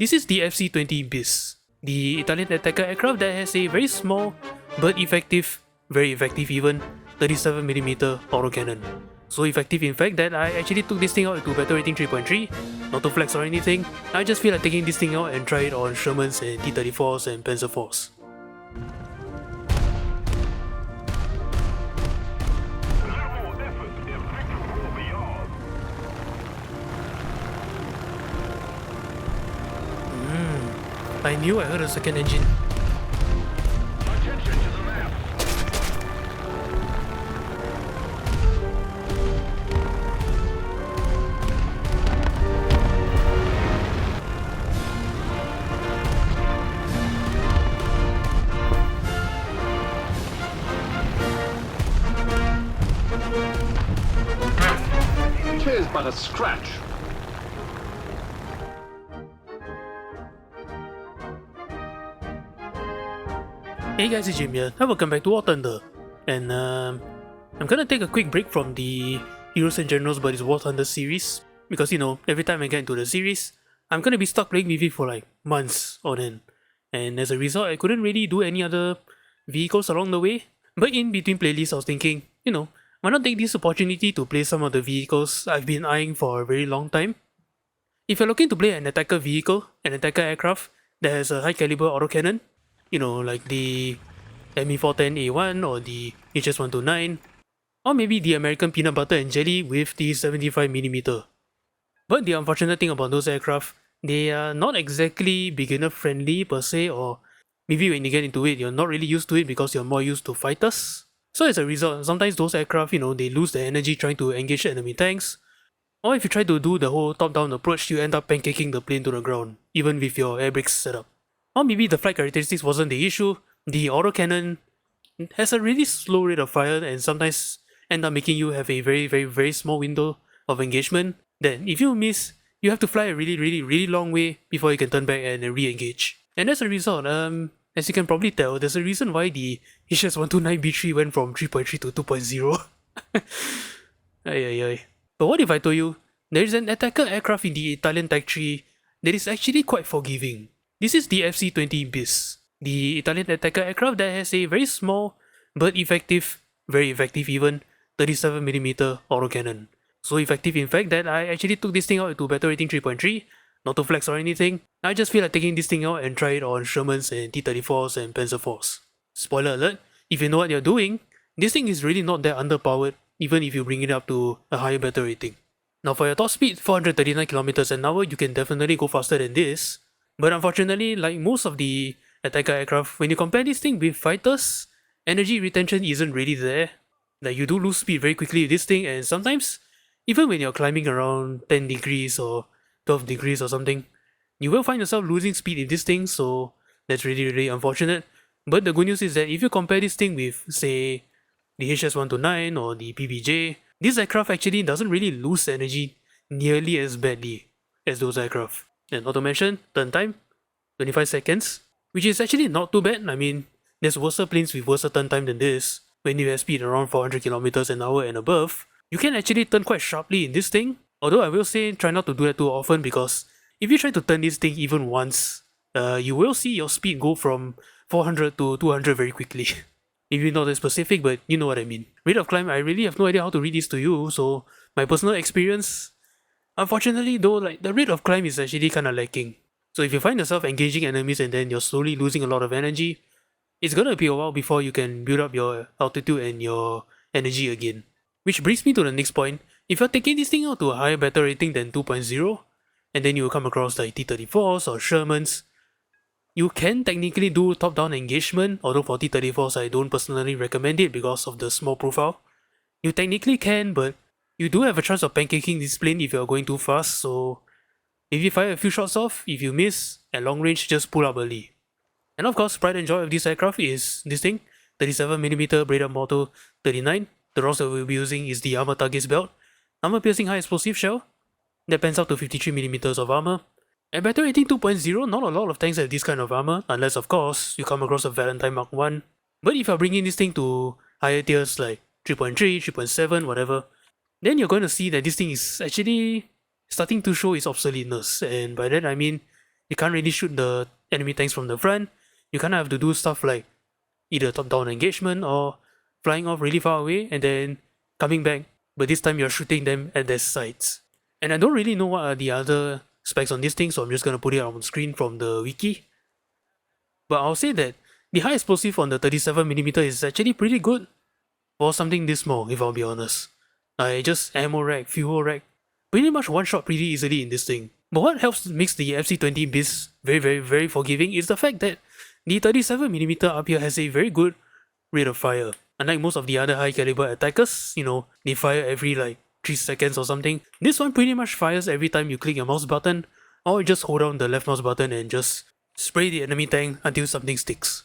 This is the F.C.20 Bis, the Italian attacker aircraft that has a very small but effective, very effective even, 37mm autocannon. So effective in fact that I actually took this thing out into battle rating 3.3, not to flex or anything, I just feel like taking this thing out and try it on Shermans and T-34s and Panzer IVs. I knew I heard a second engine. Attention to the map. Tis but a scratch. Hey guys, it's Jim here, and welcome back to warthunder. And I'm gonna take a quick break from the Heroes and Generals but it's warthunder series, because you know, every time I get into the series, I'm gonna be stuck playing with it for like months on end. And as a result, I couldn't really do any other vehicles along the way. But in between playlists, I was thinking, you know, why not take this opportunity to play some of the vehicles I've been eyeing for a very long time. If you're looking to play an attacker vehicle, an attacker aircraft that has a high caliber autocannon, you know, like the ME410A1 or the HS129, or maybe the American peanut butter and jelly with the 75mm. But the unfortunate thing about those aircraft, they are not exactly beginner friendly per se, or maybe when you get into it, you're not really used to it because you're more used to fighters. So as a result, sometimes those aircraft, you know, they lose their energy trying to engage enemy tanks, or if you try to do the whole top-down approach, you end up pancaking the plane to the ground, even with your air brakes set up. Or maybe the flight characteristics wasn't the issue, the autocannon has a really slow rate of fire and sometimes end up making you have a very small window of engagement. Then if you miss, you have to fly a really long way before you can turn back and re-engage. And as a result, as you can probably tell, there's a reason why the HS129B3 went from 3.3 to 2.0. Ay. But what if I told you, there is an attacker aircraft in the Italian Type 3 that is actually quite forgiving. This is the F.C.20 Bis, the Italian attacker aircraft that has a very small but effective, very effective even, 37mm autocannon. So effective in fact that I actually took this thing out into battle rating 3.3, not to flex or anything, I just feel like taking this thing out and try it on Shermans and T-34s and Panzer IVs. Spoiler alert, if you know what you're doing, this thing is really not that underpowered even if you bring it up to a higher battle rating. Now for your top speed, 439km an hour, you can definitely go faster than this. But unfortunately, like most of the attacker aircraft, when you compare this thing with fighters, energy retention isn't really there. Like you do lose speed very quickly with this thing, and sometimes, even when you're climbing around 10 degrees or 12 degrees or something, you will find yourself losing speed in this thing, so that's really unfortunate. But the good news is that if you compare this thing with, say, the HS129 or the PBJ, this aircraft actually doesn't really lose energy nearly as badly as those aircraft. And not to mention, turn time, 25 seconds, which is actually not too bad. I mean, there's worse planes with worse turn time than this. When you have speed around 400km an hour and above, you can actually turn quite sharply in this thing. Although I will say try not to do that too often, because if you try to turn this thing even once, you will see your speed go from 400 to 200 very quickly. Maybe not that specific, but you know what I mean. Rate of climb, I really have no idea how to read this to you, so my personal experience, unfortunately though, like the rate of climb is actually kinda lacking. So if you find yourself engaging enemies and then you're slowly losing a lot of energy, it's gonna be a while before you can build up your altitude and your energy again. Which brings me to the next point, if you're taking this thing out to a higher battle rating than 2.0, and then you will come across like T-34s or Shermans, you can technically do top-down engagement, although for T-34s I don't personally recommend it because of the small profile. You technically can, but you do have a chance of pancaking this plane if you're going too fast, so if you fire a few shots off, if you miss, at long range just pull up early. And of course, pride and joy of this aircraft is this thing, 37mm braided mortar 39. The rounds that we'll be using is the armor targets belt, armor piercing high explosive shell, that pans out to 53mm of armor. At battle rating 2.0, not a lot of tanks have this kind of armor, unless of course you come across a Valentine Mark 1. But if you're bringing this thing to higher tiers like 3.3, 3.7, whatever, then you're going to see that this thing is actually starting to show its obsoleteness, and by that I mean you can't really shoot the enemy tanks from the front. You kind of have to do stuff like either top-down engagement or flying off really far away and then coming back, but this time you're shooting them at their sides. And I don't really know what are the other specs on this thing, so I'm just gonna put it on screen from the wiki. But I'll say that the high explosive on the 37mm is actually pretty good for something this small, if I'll be honest. I just ammo rack, fuel rack, pretty much one shot pretty easily in this thing. But what helps makes the F.C.20 Bis very forgiving is the fact that the 37mm up here has a very good rate of fire. Unlike most of the other high caliber attackers, they fire every like 3 seconds or something. This one pretty much fires every time you click your mouse button, or you just hold down the left mouse button and just spray the enemy tank until something sticks.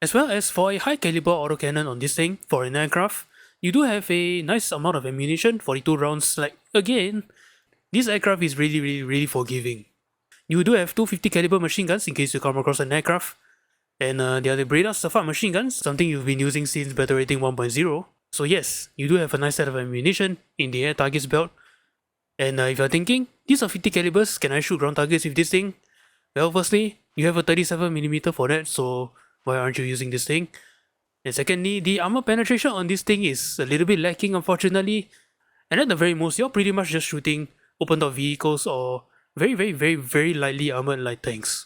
As well as for a high caliber autocannon on this thing, for an aircraft, you do have a nice amount of ammunition, 42 rounds. Like, again, this aircraft is really forgiving. You do have 250 caliber machine guns in case you come across an aircraft, and the other Breda Safar machine guns, something you've been using since Battle Rating 1.0. So yes, you do have a nice set of ammunition in the air targets belt. And if you're thinking, these are 50 calibers, can I shoot ground targets with this thing? Well, firstly, you have a 37mm for that, so why aren't you using this thing? And secondly, the armor penetration on this thing is a little bit lacking, unfortunately. And at the very most, you're pretty much just shooting open top vehicles or very lightly armored light tanks.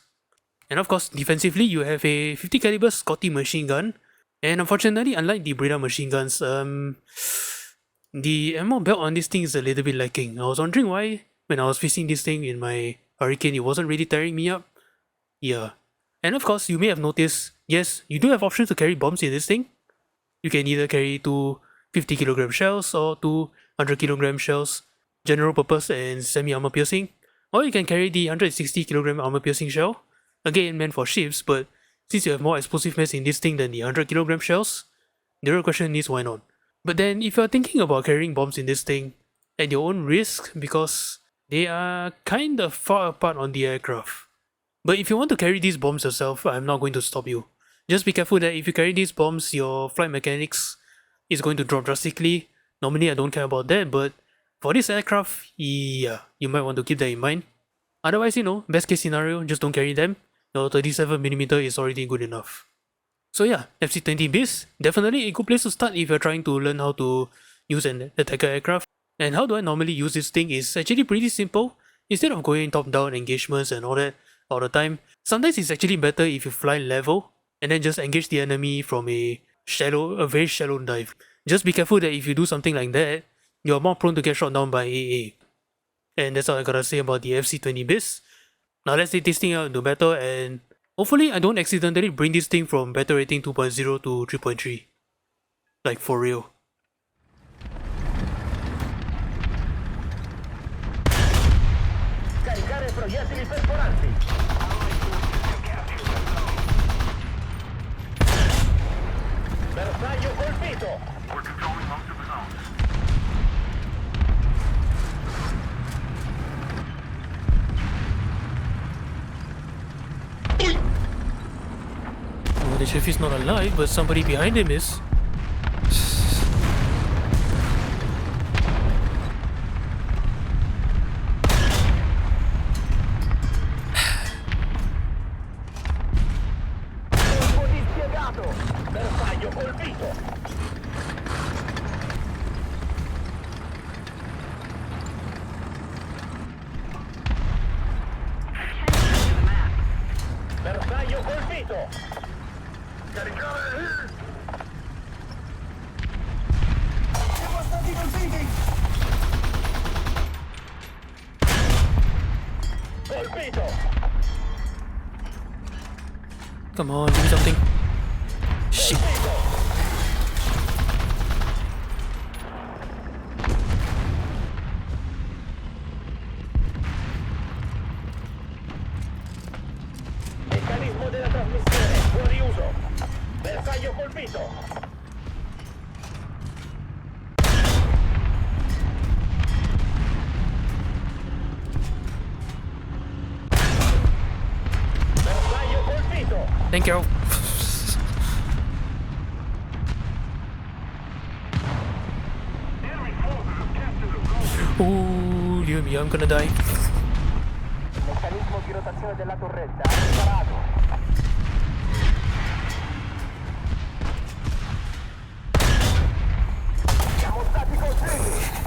And of course, defensively, you have a 50 caliber Scotty machine gun. And unfortunately, unlike the Breda machine guns, the ammo belt on this thing is a little bit lacking. I was wondering why, when I was facing this thing in my Hurricane, it wasn't really tearing me up. Yeah. And of course, you may have noticed, yes, you do have options to carry bombs in this thing. You can either carry 2 50kg shells or 2 100kg shells, general purpose and semi-armor piercing. Or you can carry the 160kg armor piercing shell, again meant for ships, but since you have more explosive mass in this thing than the 100kg shells, the real question is why not? But then if you're thinking about carrying bombs in this thing, at your own risk, because they are kind of far apart on the aircraft. But if you want to carry these bombs yourself, I'm not going to stop you. Just be careful that if you carry these bombs, your flight mechanics is going to drop drastically. Normally I don't care about that, but for this aircraft, yeah, you might want to keep that in mind. Otherwise, best case scenario, just don't carry them. Your 37mm is already good enough. So yeah, F.C.20 Bis, definitely a good place to start if you're trying to learn how to use an attacker aircraft. And how do I normally use this thing is actually pretty simple. Instead of going top-down engagements and all that all the time, sometimes it's actually better if you fly level and then just engage the enemy from a very shallow dive. Just be careful that if you do something like that, you're more prone to get shot down by AA. And that's all I gotta say about the F.C.20 Bis. Now let's take this thing out into battle, and hopefully I don't accidentally bring this thing from battle rating 2.0 to 3.3. Like for real. Caricare proiettili perforanti. Bersaglio colpito. We're controlling most of the zones. Oh, the chef is not alive, but somebody behind him is. Colpo dispiegato. Bersaglio colpito. Bersaglio colpito. Caricare! Siamo stati colpiti. Colpito. Come on, do something. Shit. Meccanismo della trasmissione fuori uso. Bersaglio colpito. Bersaglio colpito. Thank you. Enemy forces have captured a zone. Oh, dear me, I'm gonna die. Meccanismo di rotazione della torretta. Preparato. Siamo stati colpiti.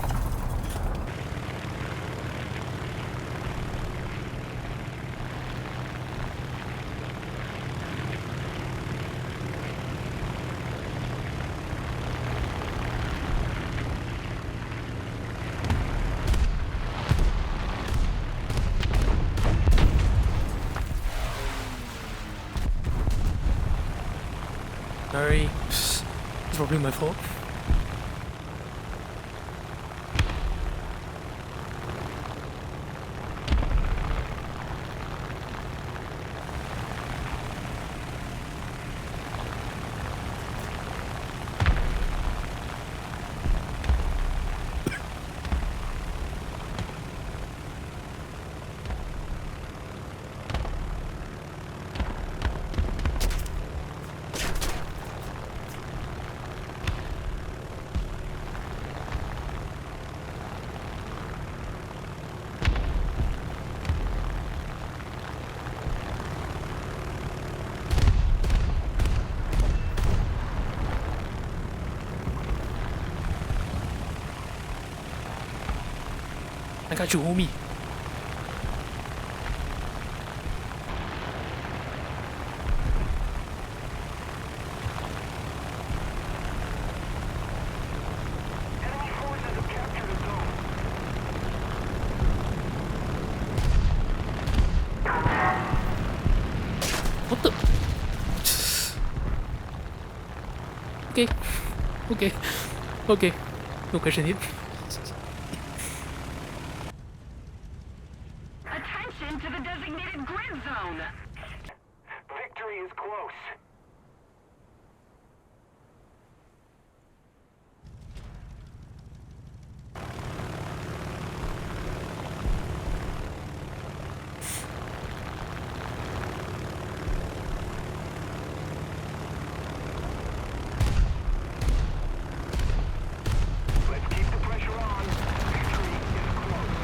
Sorry, it's probably my fault. I got you, homie. Enemy forces have captured a zone. What the? Okay. Okay. Okay. No question here. Attention to the designated grid zone! Victory is close. Let's keep the pressure on. Victory is close.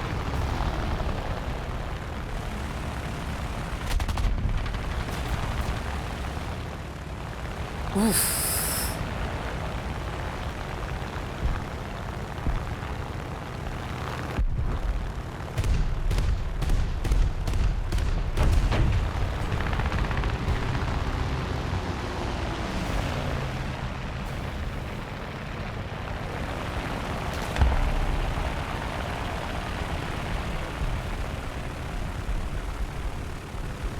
Oof.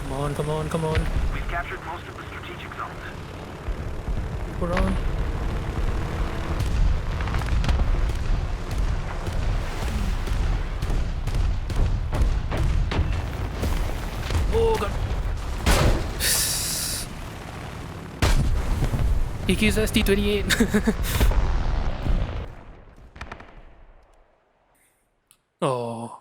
Come on, come on, come on. We've captured most of the strategic zones. We're on. Oh god. EQ's F.C.20 Oh.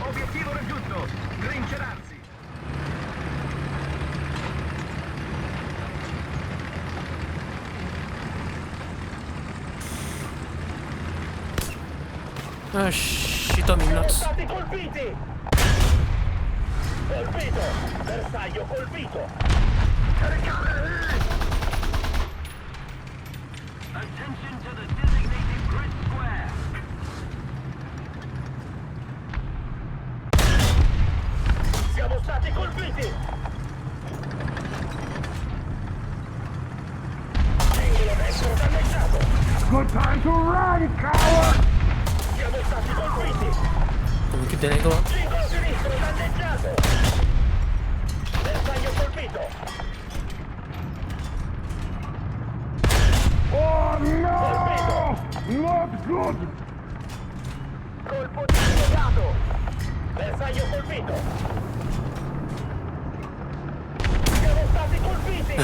Obiettivo raggiunto. Trincerarsi. Ah shit, I'm nuts. Stati colpiti. Colpito. Bersaglio colpito. Attention to the designated grid square! Siamo stati colpiti. Angolo destro danneggiato. Good time to run, coward! Siamo stati colpiti. Can we keep that angle up? Angolo sinistro danneggiato. Bersaglio colpito. Oh no! Not good! Colpo dispiegato. Bersaglio colpito. Siamo stati colpiti.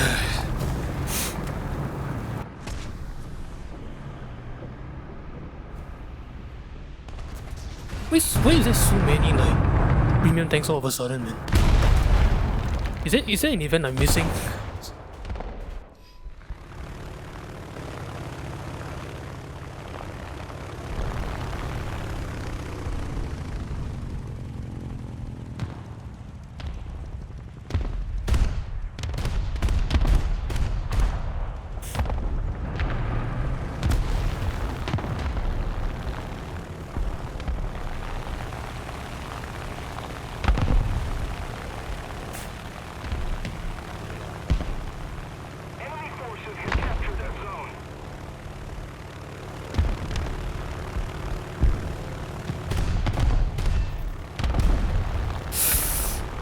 Why is there so many like premium tanks all of a sudden, man? Is there an event I'm missing?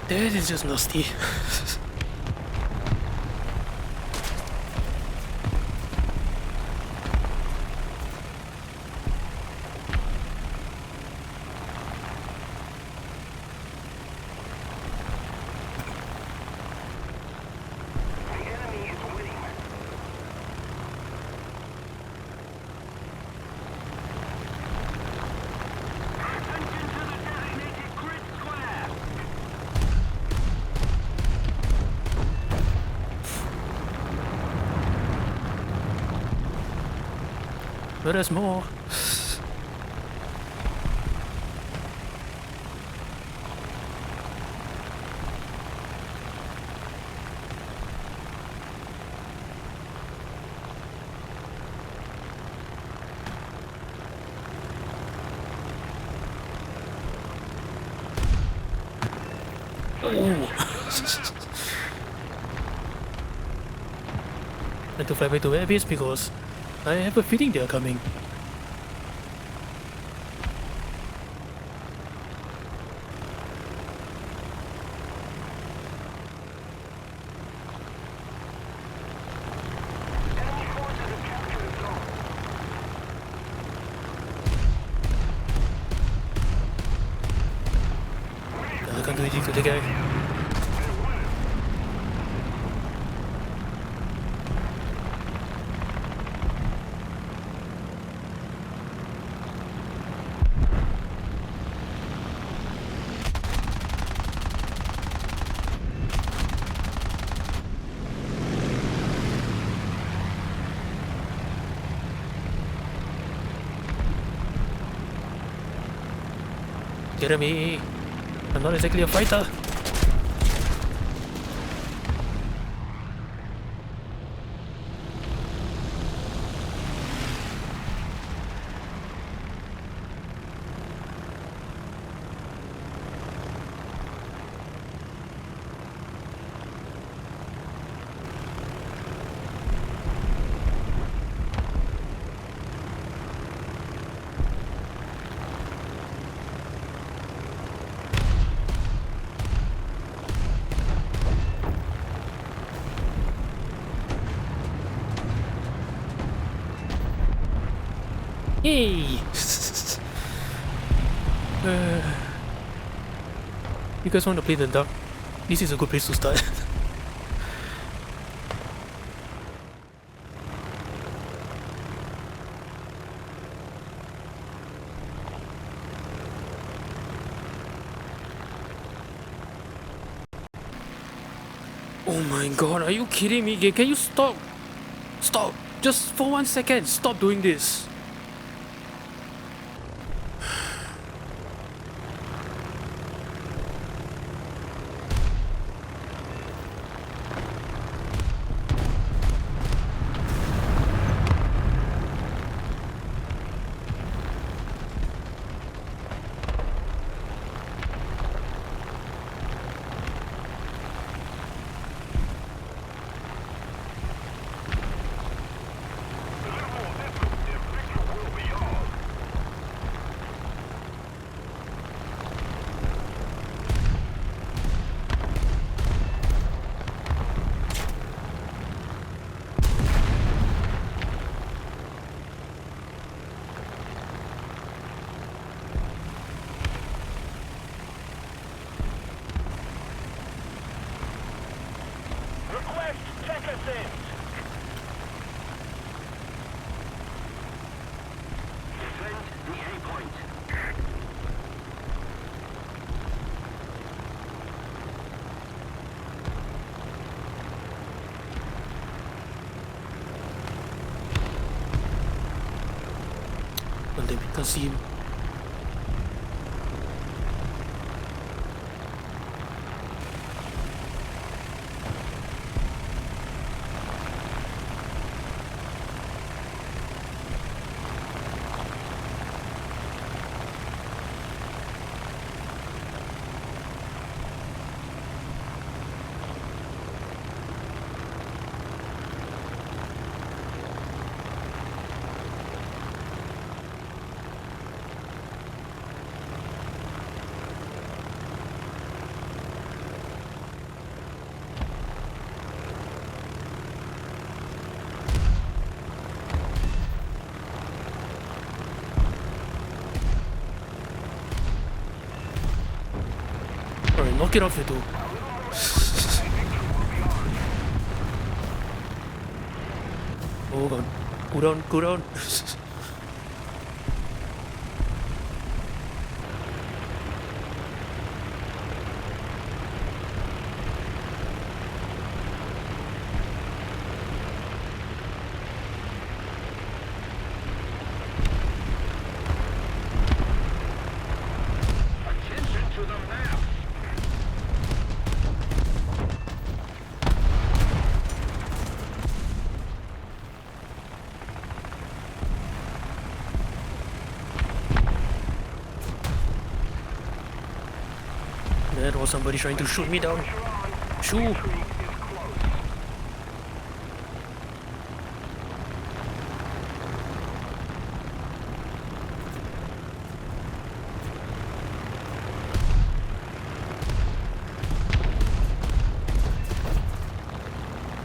That is just nasty. Attention to the designated grid square. But there's more. And to fly back to Abyss because I have a feeling they are coming. Enemy forces have captured the zone. I can't do anything to the guy. Jeremy, I'm not exactly a fighter. Yay! You guys want to play the dark? This is a good place to start. Oh my god, are you kidding me? Can you stop? Stop! Just for 1 second, stop doing this. Request tech assist. Defend the A point. Well, they can see him. knock it off, you two. Oh god. Go down, go down. Attention to the map. That was somebody trying to shoot me down. Shoo!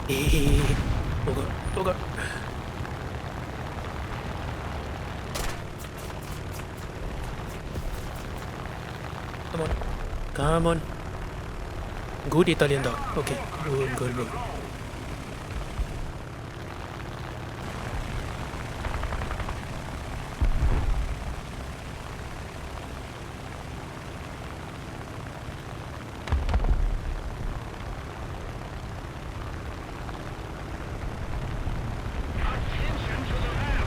Hey, oh god, oh god. Come on, come on. Good Italian dog. Okay, good, good, good. Attention to the map.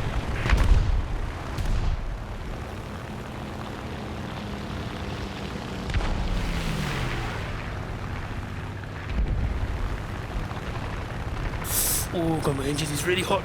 Oh god, my engine is really hot.